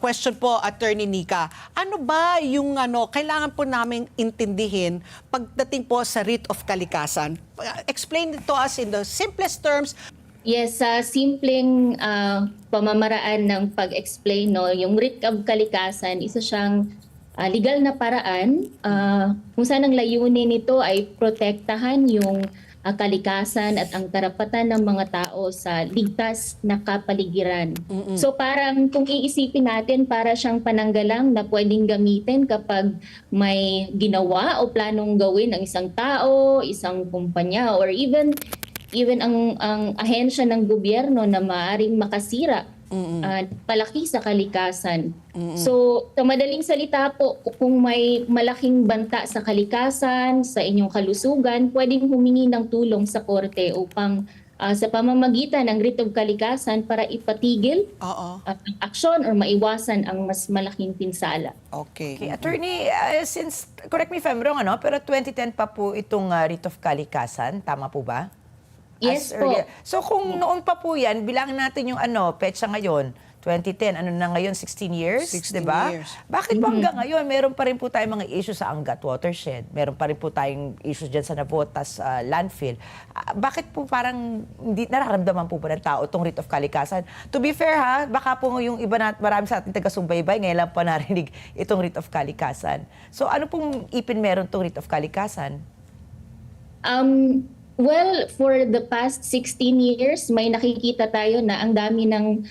Question po, Attorney Nica. Ano ba yung kailangan po namin intindihin pagdating po sa writ of kalikasan? Explain it to us in the simplest terms. Yes, sa simpleng pamamaraan ng pag-explain, no, yung writ of kalikasan, isa siyang legal na paraan kung saan ang layunin nito ay protektahan yung kalikasan at ang karapatan ng mga tao sa ligtas na kapaligiran. So parang kung iisipin natin, para siyang pananggalang na pwedeng gamitin kapag may ginawa o planong gawin ng isang tao, isang kumpanya, or even ang ahensya ng gobyerno na maaaring makasira palaki sa kalikasan. So, sa madaling salita po, kung may malaking banta sa kalikasan, sa inyong kalusugan, pwedeng humingi ng tulong sa korte upang sa pamamagitan ng writ of kalikasan para ipatigil ang aksyon or maiwasan ang mas malaking pinsala. Okay. Okay, Attorney, since, correct me if I'm wrong, pero 2010 pa po itong writ of kalikasan, tama po ba? Yes As po. earlier. So kung noon pa po yan, bilangin natin yung petsa ngayon, 2010, ano na ngayon, 16 years, 16 diba? years. Bakit po hanggang ngayon, meron pa rin po tayong mga issues sa Angat Watershed, meron pa rin po tayong issues dyan sa Navotas landfill. Bakit po parang hindi nararamdaman po ba ng tao itong writ of kalikasan? To be fair baka po yung iba na marami sa ating taga-subaybay, ngayon lang pa narinig itong writ of kalikasan. So ano pong ipin meron itong writ of kalikasan? Well, for the past 16 years, may nakikita tayo na ang dami ng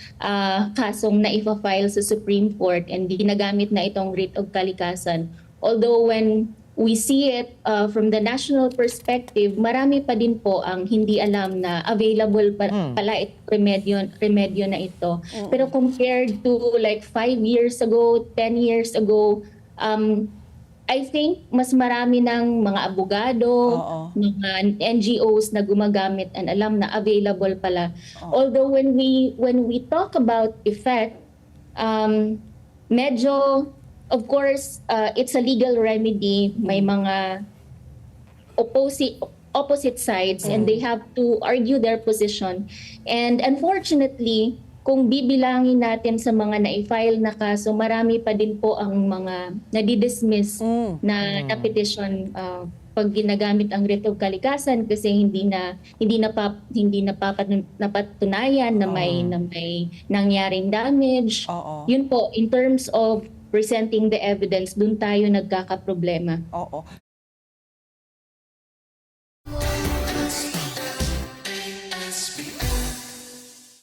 kasong na ipa-file sa Supreme Court and ginagamit na itong writ of kalikasan. Although when we see it from the national perspective, marami pa din po ang hindi alam na available pala remedyo na ito. Pero compared to like 5 years ago, 10 years ago, I think mas marami ng mga abogado, mga NGOs na gumagamit and alam na available pala. Although when we talk about effect, medyo, of course, it's a legal remedy. May mga opposite sides and they have to argue their position. And unfortunately, kung bibilangin natin sa mga na-file na kaso, marami pa din po ang mga nadi-dismiss na petition pag ginagamit ang writ of kalikasan kasi hindi napatunayan na may nangyaring damage. Yun po, in terms of presenting the evidence, dun tayo nagkakaproblema.